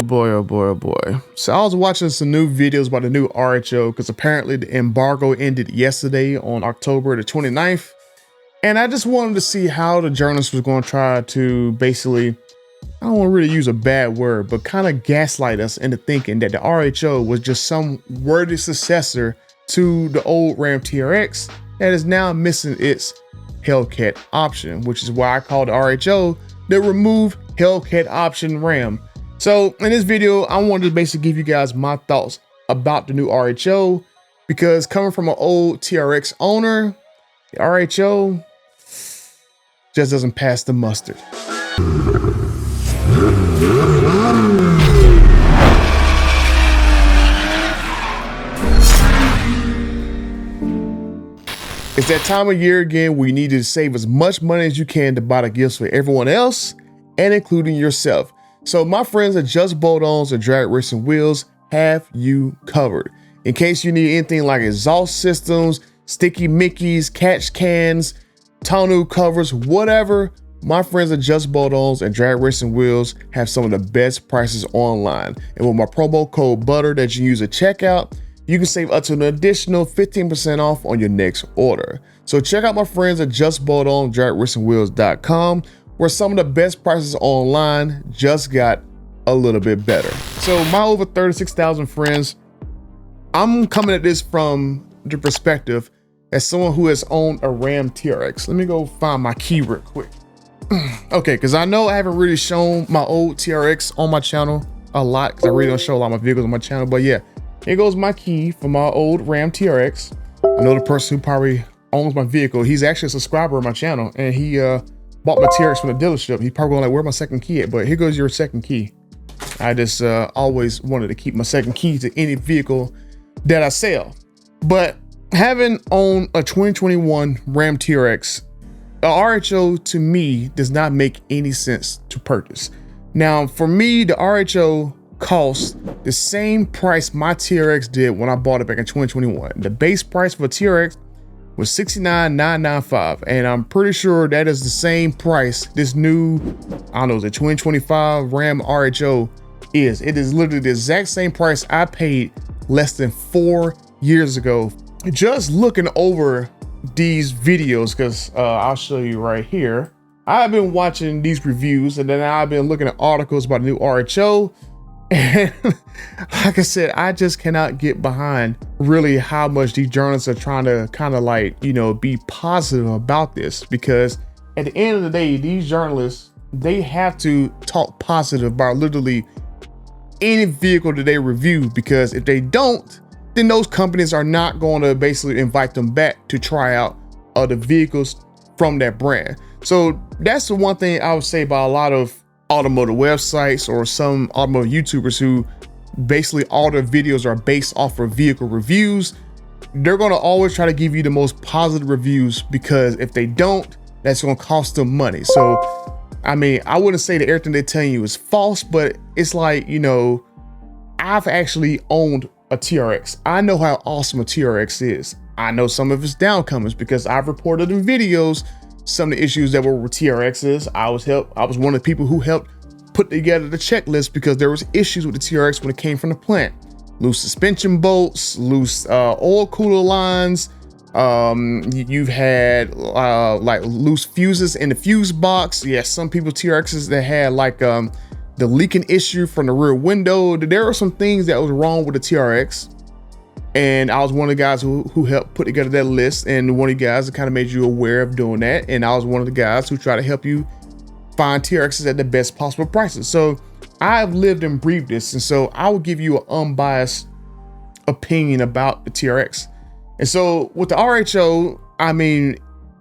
boy, oh boy, oh boy. So I was watching some new videos about the new RHO because apparently the embargo ended yesterday on October the 29th. And I just wanted to see how the journalist was going to try to basically, I don't want to really use a bad word, but kind of gaslight us into thinking that the RHO was just some worthy successor to the old Ram TRX that is now missing its Hellcat option, which is why I call the RHO the remove Hellcat option Ram. So in this video, I wanted to basically give you guys my thoughts about the new RHO, because coming from an old TRX owner, the RHO just doesn't pass the mustard. It's that time of year again where you need to save as much money as you can to buy the gifts for everyone else and including yourself. So my friends at Just Bolt-Ons and Drag Racing Wheels have you covered. In case you need anything like exhaust systems, sticky Mickeys, catch cans, tonneau covers, whatever, my friends at Just Bolt-Ons and Drag Racing Wheels have some of the best prices online. And with my promo code BUTTER that you use at checkout, you can save up to an additional 15% off on your next order. So check out my friends at Just Bolt-Ons, DragRacingWheels.com, where some of the best prices online just got a little bit better. So my over 36,000 friends, I'm coming at this from the perspective as someone who has owned a Ram TRX. Let me go find my key real quick. Okay, because I know I haven't really shown my old TRX on my channel a lot, because I really don't show a lot of my vehicles on my channel, but yeah, here goes my key for my old Ram TRX. I know the person who probably owns my vehicle, he's actually a subscriber of my channel, and he bought my TRX from the dealership. He probably going like, where's my second key at? But here goes your second key. I just always wanted to keep my second key to any vehicle that I sell. But having owned a 2021 Ram TRX, a RHO to me does not make any sense to purchase. Now, for me, the RHO costs the same price my TRX did when I bought it back in 2021. The base price for a TRX was $69,995, and I'm pretty sure that is the same price this new, I don't know, the 2025 Ram RHO is. It is literally the exact same price I paid less than 4 years ago. Just looking over these videos, because I'll show you right here. I've been watching these reviews, and then I've been looking at articles about the new RHO. And like I said, I just cannot get behind really how much these journalists are trying to kind of like, you know, be positive about this, because at the end of the day, these journalists, they have to talk positive about literally any vehicle that they review, because if they don't, then those companies are not going to basically invite them back to try out other vehicles from that brand. So that's the one thing I would say about a lot of automotive websites or some automotive YouTubers who basically all their videos are based off of vehicle reviews. They're going to always try to give you the most positive reviews, because if they don't, that's going to cost them money. So, I mean, I wouldn't say that everything they're telling you is false, but it's like, you know, I've actually owned a TRX. I know how awesome a TRX is. I know some of its downcomings because I've reported in videos some of the issues that were with TRXs. I was one of the people who helped put together the checklist, because there was issues with the TRX when it came from the plant. Loose suspension bolts, loose oil cooler lines. You've had like loose fuses in the fuse box. Yeah, some people TRXs that had like the leaking issue from the rear window. There were some things that was wrong with the TRX. And I was one of the guys who helped put together that list, and one of the guys that kind of made you aware of doing that. And I was one of the guys who tried to help you find TRXs at the best possible prices. So I've lived and breathed this, and so I will give you an unbiased opinion about the TRX. And so with the RHO, I mean,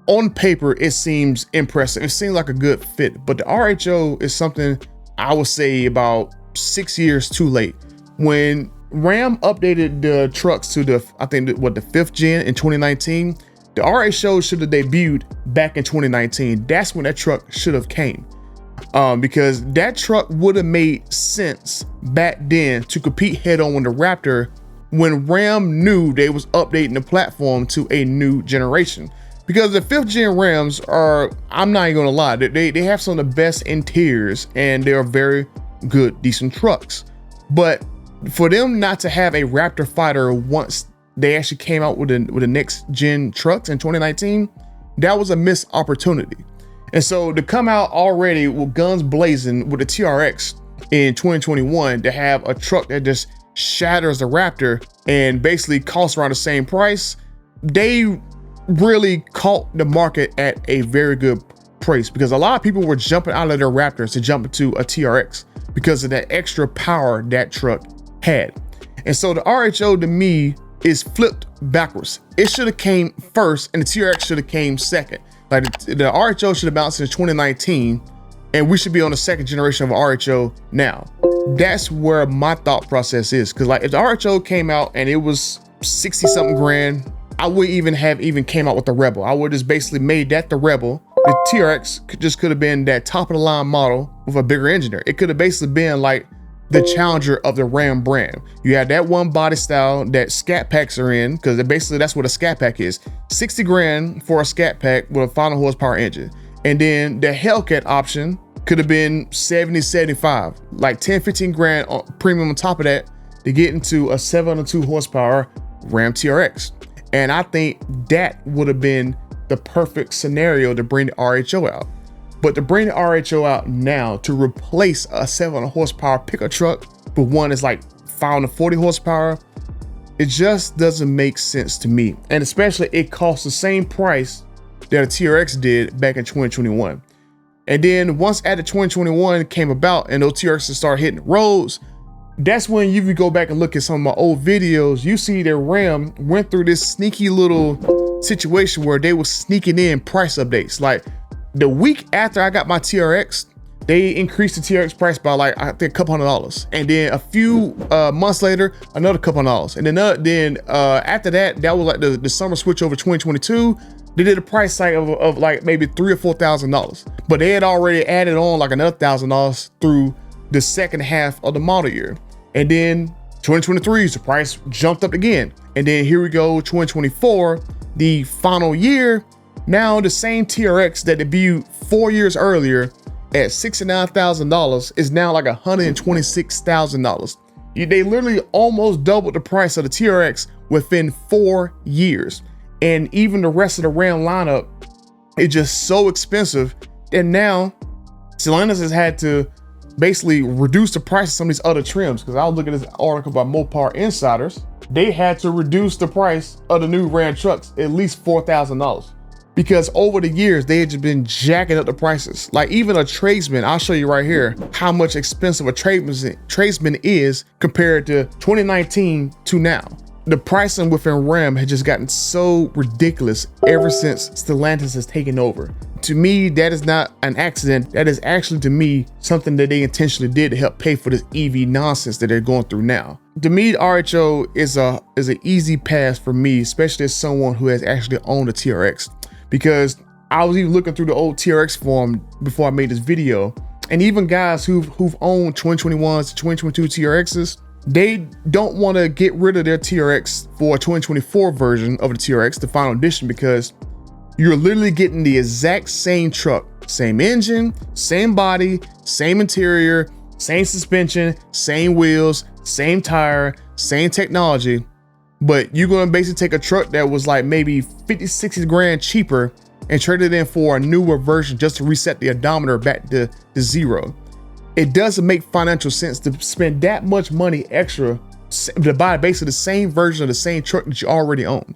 on paper, it seems impressive. It seems like a good fit, but the RHO is something I would say about 6 years too late. When Ram updated the trucks to the, I think, what, the 5th gen in 2019, the RHO should have debuted back in 2019. That's when that truck should have came, because that truck would have made sense back then to compete head on with the Raptor, when Ram knew they was updating the platform to a new generation. Because the 5th gen Rams are, I'm not even gonna lie, they have some of the best interiors, and they're very good, decent trucks. But for them not to have a Raptor fighter once they actually came out with the next gen trucks in 2019, that was a missed opportunity. And so to come out already with guns blazing with the TRX in 2021, to have a truck that just shatters the Raptor and basically costs around the same price, they really caught the market at a very good price, because a lot of people were jumping out of their Raptors to jump into a TRX because of that extra power that truck had. And so the RHO to me is flipped backwards. It should have came first and the TRX should have came second. Like the RHO should have bounced since 2019 and we should be on the second generation of RHO now. That's where my thought process is. Cause like if the RHO came out and it was 60 something grand, I wouldn't even have came out with the Rebel. I would just basically made that the Rebel. The TRX just could have been that top of the line model with a bigger engine there. It could have basically been like the challenger of the Ram brand. You have that one body style that scat packs are in, because basically that's what a scat pack is. 60 grand for a scat pack with a 500 horsepower engine. And then the Hellcat option could have been 70, 75, like 10, 15 grand on premium on top of that to get into a 702 horsepower Ram TRX. And I think that would have been the perfect scenario to bring the RHO out. But to bring the RHO out now to replace a 700 horsepower pickup truck, but one is like 540 horsepower, it just doesn't make sense to me. And especially it costs the same price that a TRX did back in 2021. And then once after 2021 came about and those TRXs started hitting the roads, that's when you go back and look at some of my old videos, you see that Ram went through this sneaky little situation where they were sneaking in price updates. Like the week after I got my TRX, they increased the TRX price by like, I think a couple $100. And then a few months later, another couple $100. And then after that, that was like the summer switch over 2022. They did a price hike of like maybe $3,000 or $4,000. But they had already added on like another $1,000 through the second half of the model year. And then 2023, the price jumped up again. And then here we go, 2024, the final year. Now the same TRX that debuted 4 years earlier at $69,000 is now like $126,000. They literally almost doubled the price of the TRX within 4 years. And even the rest of the Ram lineup is just so expensive. And now Stellantis has had to basically reduce the price of some of these other trims, because I was looking at this article by Mopar Insiders. They had to reduce the price of the new Ram trucks at least $4,000, because over the years they had just been jacking up the prices. Like even a tradesman, I'll show you right here how much expensive a tradesman is compared to 2019 to now. The pricing within Ram has just gotten so ridiculous ever since Stellantis has taken over. To me, that is not an accident. That is actually, to me, something that they intentionally did to help pay for this EV nonsense that they're going through now. To me, the RHO is an easy pass for me, especially as someone who has actually owned a TRX, because I was even looking through the old TRX forum before I made this video, and even guys who've owned 2021s to 2022 TRXs, they don't want to get rid of their TRX for a 2024 version of the TRX, the final edition, because you're literally getting the exact same truck, same engine, same body, same interior, same suspension, same wheels, same tire, same technology. But you're going to basically take a truck that was like maybe 50, 60 grand cheaper and trade it in for a newer version just to reset the odometer back to zero. It doesn't make financial sense to spend that much money extra to buy basically the same version of the same truck that you already own.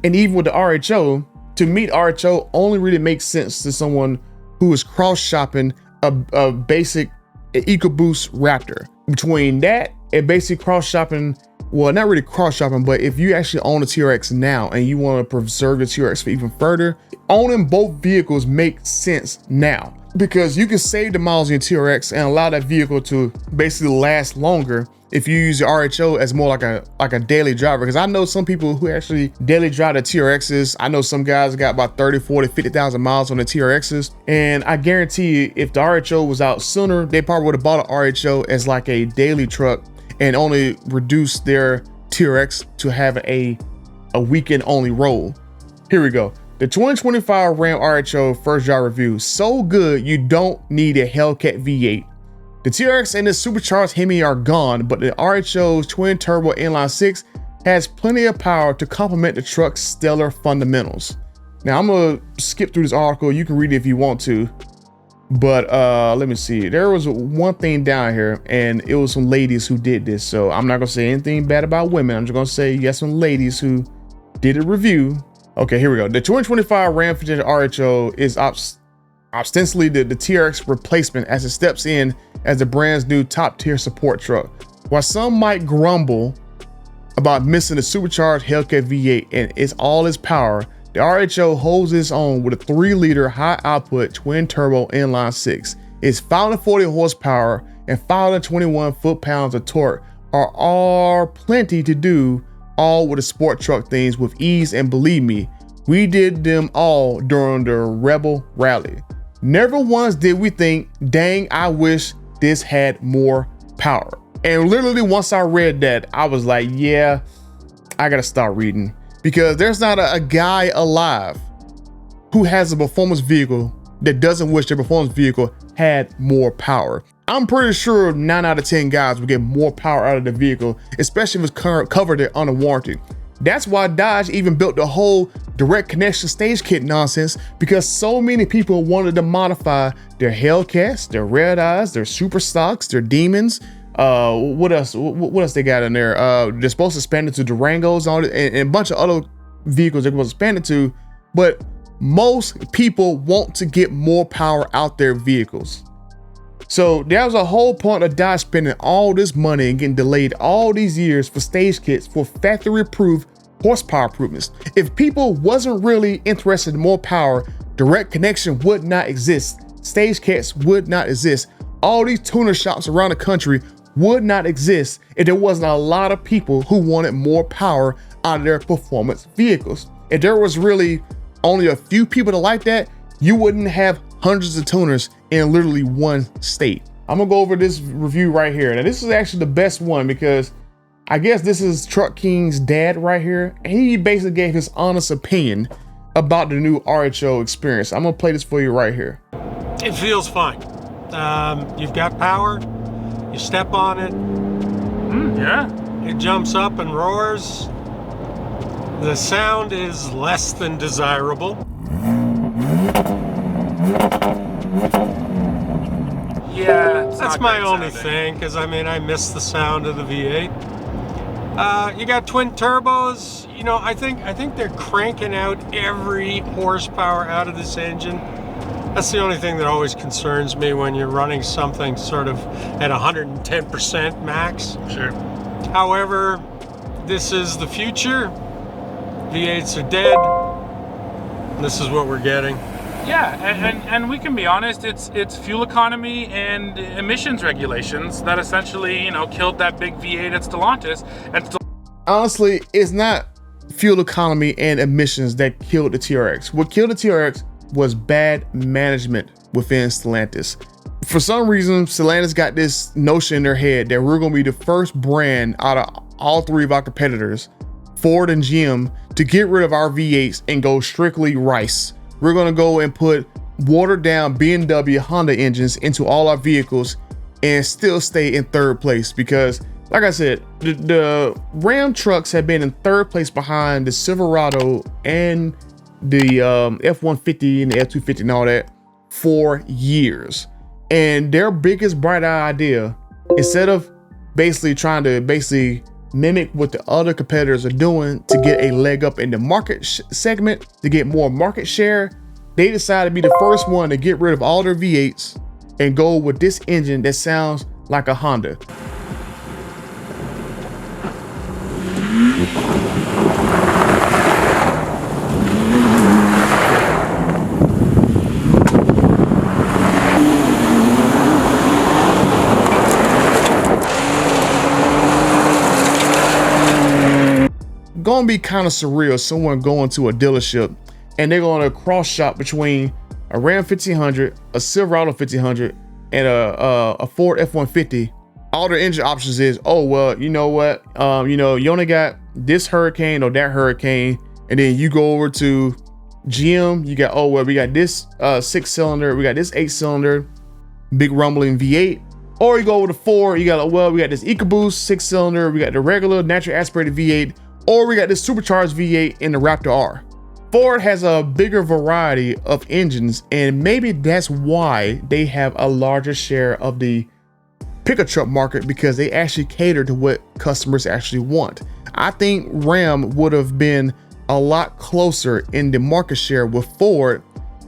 And even with the RHO, to me, the RHO only really makes sense to someone who is cross-shopping a basic EcoBoost Raptor. Between that and basic cross-shopping, well, not really cross-shopping, but if you actually own a TRX now and you want to preserve the TRX for even further, owning both vehicles makes sense now, because you can save the miles in your TRX and allow that vehicle to basically last longer if you use your RHO as more like a daily driver. Because I know some people who actually daily drive the TRXs. I know some guys got about 30, 40, 50,000 miles on the TRXs. And I guarantee you, if the RHO was out sooner, they probably would have bought an RHO as like a daily truck and only reduced their TRX to have a weekend only roll. Here we go. The 2025 Ram RHO first drive review. So good, you don't need a Hellcat V8 The TRX and the supercharged Hemi are gone, but the RHO's twin turbo inline 6 has plenty of power to complement the truck's stellar fundamentals. Now I'm gonna skip through this article. You can read it if you want to, but let me see. There was one thing down here, and it was some ladies who did this. So I'm not gonna say anything bad about women. I'm just gonna say you got some ladies who did a review. Okay, here we go. The 2025 Ram 1500 RHO is ostensibly the TRX replacement as it steps in as the brand's new top tier support truck. While some might grumble about missing the supercharged Hellcat V8 and all its power, the RHO holds its own with a 3-liter high-output twin-turbo inline 6. Its 540 horsepower and 521 foot-pounds of torque are plenty to do all with the sport truck things with ease, and believe me, we did them all during the Rebel Rally. Never once did we think, dang, I wish this had more power. And literally once I read that, I was like, yeah, I gotta start reading. Because there's not a guy alive who has a performance vehicle that doesn't wish their performance vehicle had more power. I'm pretty sure 9 out of 10 guys would get more power out of the vehicle, especially if it's covered under warranty. That's why Dodge even built the whole direct connection stage kit nonsense, because so many people wanted to modify their Hellcats, their Red Eyes, their Super Stocks, their Demons. What else they got in there? They're supposed to expand it to Durangos and a bunch of other vehicles they're supposed to expand it to, but most people want to get more power out their vehicles. So there was a whole point of Dodge spending all this money and getting delayed all these years for stage kits for factory-approved horsepower improvements. If people wasn't really interested in more power, direct connection would not exist. Stage kits would not exist. All these tuner shops around the country would not exist if there wasn't a lot of people who wanted more power out of their performance vehicles. If there was really only a few people that like that, you wouldn't have hundreds of tuners in literally one state. I'm gonna go over this review right here. Now this is actually the best one because I guess this is Truck King's dad right here, and he basically gave his honest opinion about the new RHO experience. I'm gonna play this for you right here. It feels fine. You've got power, you step on it, yeah, it jumps up and roars. The sound is less than desirable. Yeah, that's my only thing, because I mean, I miss the sound of the V8. You got twin turbos. You know, I think they're cranking out every horsepower out of this engine. That's the only thing that always concerns me when you're running something sort of at 110% max. Sure. However, this is the future. V8s are dead. This is what we're getting. Yeah, and we can be honest, it's fuel economy and emissions regulations that essentially, you know, killed that big V8 at Stellantis. Honestly, it's not fuel economy and emissions that killed the TRX. What killed the TRX was bad management within Stellantis. For some reason, Stellantis got this notion in their head that we're gonna be the first brand out of all 3 of our competitors, Ford and GM, to get rid of our V8s and go strictly Rice. We're gonna go and put watered down BMW, Honda engines into all our vehicles and still stay in 3rd place, because like I said, the Ram trucks have been in 3rd place behind the Silverado and the F-150 and the F-250 and all that for years. And their biggest bright idea, instead of basically trying to mimic what the other competitors are doing to get a leg up in the market segment, to get more market share, they decided to be the first one to get rid of all their V8s and go with this engine that sounds like a Honda. Gonna be kind of surreal, someone going to a dealership and they're gonna cross shop between a Ram 1500, a Silverado 1500, and a Ford F-150. All their engine options is, oh well, you know what, you know, you only got this Hurricane or that Hurricane, and then you go over to GM, you got, oh well, we got this 6-cylinder, we got this 8-cylinder big rumbling V8, Or you go with a Ford, you got, well, we got this EcoBoost 6-cylinder, we got the regular natural aspirated V8, or we got this supercharged V8 in the Raptor R. Ford has a bigger variety of engines, and maybe that's why they have a larger share of the pickup truck market, because they actually cater to what customers actually want. I think Ram would have been a lot closer in the market share with Ford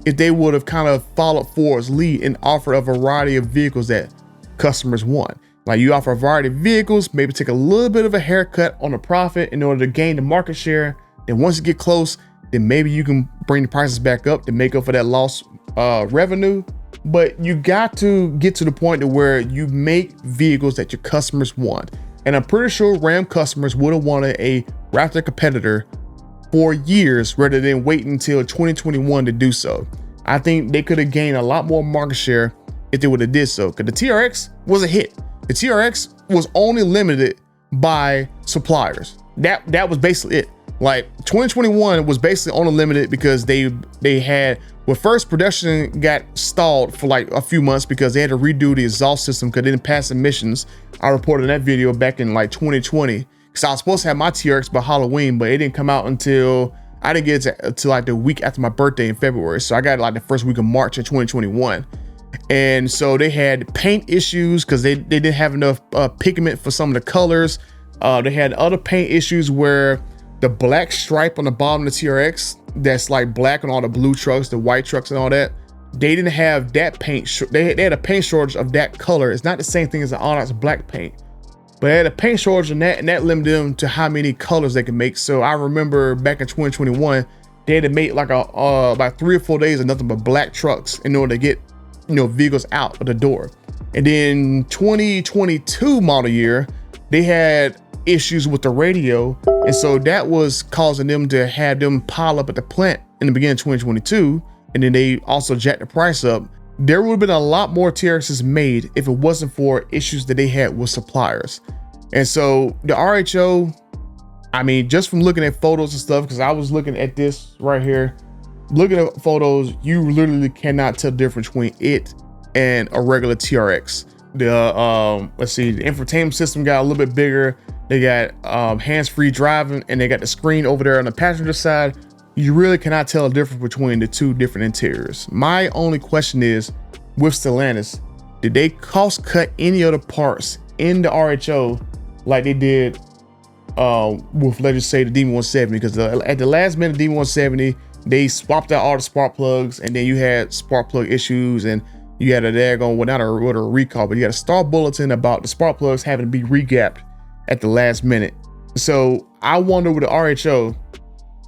if they would have kind of followed Ford's lead and offered a variety of vehicles that customers want. Like, you offer a variety of vehicles, maybe take a little bit of a haircut on the profit in order to gain the market share. Then once you get close, then maybe you can bring the prices back up to make up for that lost revenue. But you got to get to the point to where you make vehicles that your customers want. And I'm pretty sure Ram customers would have wanted a Raptor competitor for years rather than wait until 2021 to do so. I think they could have gained a lot more market share if they would have did so, because the TRX was a hit. The TRX was only limited by suppliers. That was basically it. Like, 2021 was basically only limited because they had, well, first production got stalled for like a few months because they had to redo the exhaust system because they didn't pass emissions. I reported in that video back in like 2020, because I was supposed to have my TRX by Halloween, but it didn't come out until, I didn't get it until like the week after my birthday in February. So I got it like the first week of March of 2021. And so they had paint issues because they didn't have enough pigment for some of the colors. They had other paint issues where the black stripe on the bottom of the TRX, that's like black on all the blue trucks, the white trucks and all that, they didn't have that paint. They had a paint shortage of that color. It's not the same thing as the Onyx black paint, but they had a paint shortage in that, and that limited them to how many colors they could make. So I remember back in 2021, they had to make like about 3 or 4 days of nothing but black trucks in order to get, you know, vehicles out of the door. And then 2022 model year, they had issues with the radio, and so that was causing them to have them pile up at the plant in the beginning of 2022, and then they also jacked the price up. There would have been a lot more TRXs made if it wasn't for issues that they had with suppliers. And so the RHO, I mean, just from looking at photos and stuff, because I was looking at this right here, looking at photos, you literally cannot tell the difference between it and a regular TRX. The let's see, the infotainment system got a little bit bigger. They got hands-free driving, and they got the screen over there on the passenger side. You really cannot tell the difference between the two different interiors. My only question is, with Stellantis, did they cost cut any other parts in the RHO like they did with, let's just say, the D170? Because at the last minute D170, they swapped out all the spark plugs, and then you had spark plug issues, and you had a daggone, well, not a recall, but you had a star bulletin about the spark plugs having to be regapped at the last minute. So I wonder with the RHO,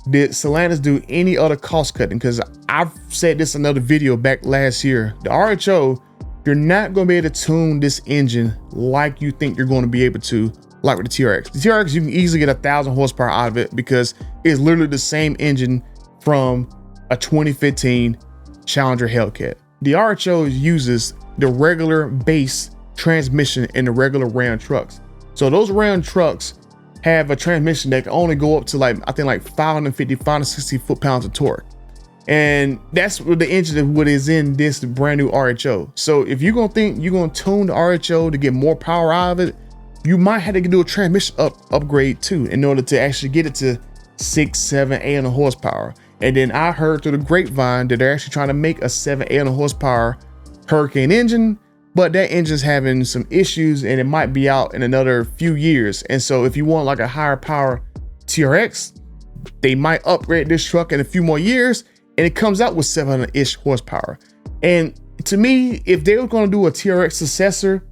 did Stellantis do any other cost cutting? Because I've said this in another video back last year. The RHO, you're not going to be able to tune this engine like you think you're going to be able to, like with the TRX. The TRX, you can easily get 1,000 horsepower out of it because it's literally the same engine from a 2015 Challenger Hellcat. The RHO uses the regular base transmission in the regular Ram trucks. So those Ram trucks have a transmission that can only go up to like, I think like 550, 560 foot-pounds of torque. And that's what the engine of what is in this brand new RHO. So if you're gonna think you're gonna tune the RHO to get more power out of it, you might have to do a transmission upgrade too in order to actually get it to 6, 7, 800 horsepower. And then I heard through the grapevine that they're actually trying to make a 7, 800 horsepower Hurricane engine, but that engine's having some issues and it might be out in another few years. And so if you want like a higher power TRX, they might upgrade this truck in a few more years and it comes out with 700-ish horsepower. And to me, if they were going to do a TRX successor,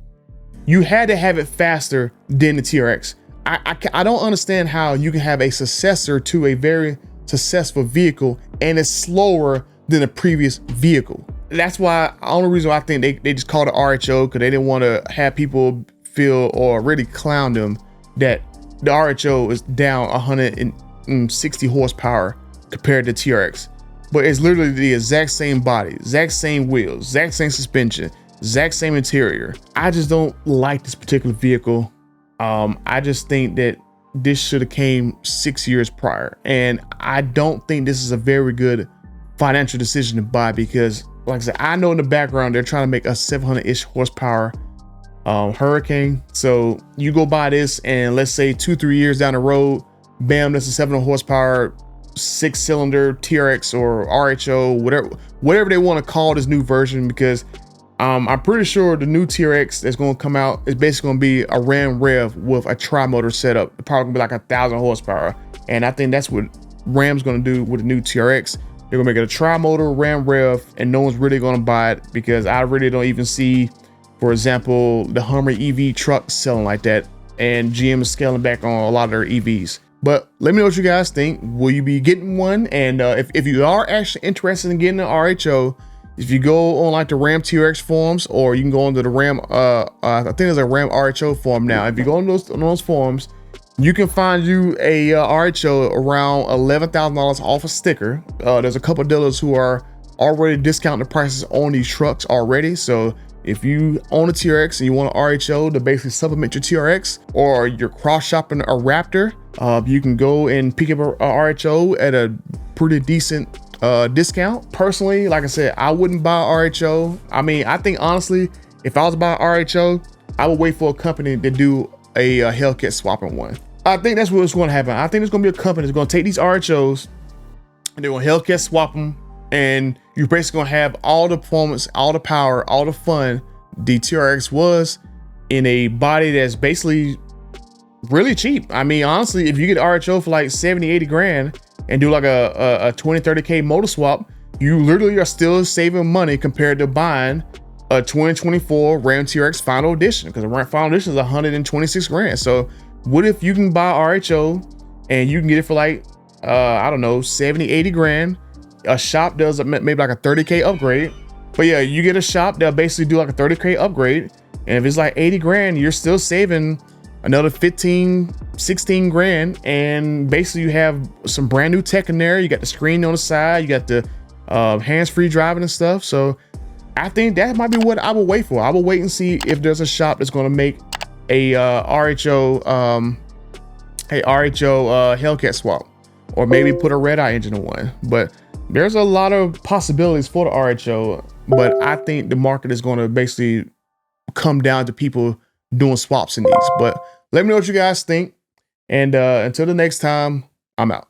you had to have it faster than the TRX. I don't understand how you can have a successor to a very successful vehicle and it's slower than a previous vehicle. That's why the only reason why I think they just called it RHO, because they didn't want to have people feel or really clown them that the RHO is down 160 horsepower compared to TRX. But it's literally the exact same body, exact same wheels, exact same suspension, exact same interior. I just don't like this particular vehicle. I just think that this should have came 6 years prior. And I don't think this is a very good financial decision to buy because, like I said, I know in the background they're trying to make a 700-ish horsepower Hurricane. So you go buy this, and let's say 2-3 years down the road, bam, that's a 700 horsepower 6-cylinder TRX or RHO, whatever they want to call this new version, because I'm pretty sure the new TRX that's going to come out is basically going to be a Ram Rev with a tri-motor setup. It's probably going to be like 1,000 horsepower. And I think that's what Ram's going to do with the new TRX. They're going to make it a tri-motor Ram Rev, and no one's really going to buy it, because I really don't even see, for example, the Hummer EV truck selling like that. And GM is scaling back on a lot of their EVs. But let me know what you guys think. Will you be getting one? And if you are actually interested in getting an RHO, if you go on like the Ram TRX forums, or you can go onto the Ram, I think there's a Ram RHO forum now. If you go on those forums, you can find you a RHO around $11,000 off a sticker. There's a couple of dealers who are already discounting the prices on these trucks already. So if you own a TRX and you want an RHO to basically supplement your TRX, or you're cross shopping a Raptor, you can go and pick up a RHO at a pretty decent discount. Personally, like I said, I wouldn't buy RHO. I mean, I think honestly, if I was to buy RHO, I would wait for a company to do a Hellcat swapping one. I think that's what's going to happen. I think there's going to be a company that's going to take these RHOs and they're going to Hellcat swap them, and you're basically going to have all the performance, all the power, all the fun the TRX was in a body that's basically really cheap. I mean, honestly, if you get RHO for like 70-80 grand and do like a 20-30K motor swap, you literally are still saving money compared to buying a 2024 Ram TRX Final Edition, because the Ram Final Edition is 126 grand. So what if you can buy RHO and you can get it for like, I don't know, 70-80 grand. A shop does maybe like a 30K upgrade. But yeah, you get a shop, they'll basically do like a 30K upgrade. And if it's like 80 grand, you're still saving another 15, 16 grand. And basically you have some brand new tech in there. You got the screen on the side, you got the hands-free driving and stuff. So I think that might be what I will wait for. I will wait and see if there's a shop that's going to make a RHO Hellcat swap, or maybe put a red eye engine in one. But there's a lot of possibilities for the RHO, but I think the market is going to basically come down to people doing swaps in these. But let me know what you guys think, and until the next time, I'm out.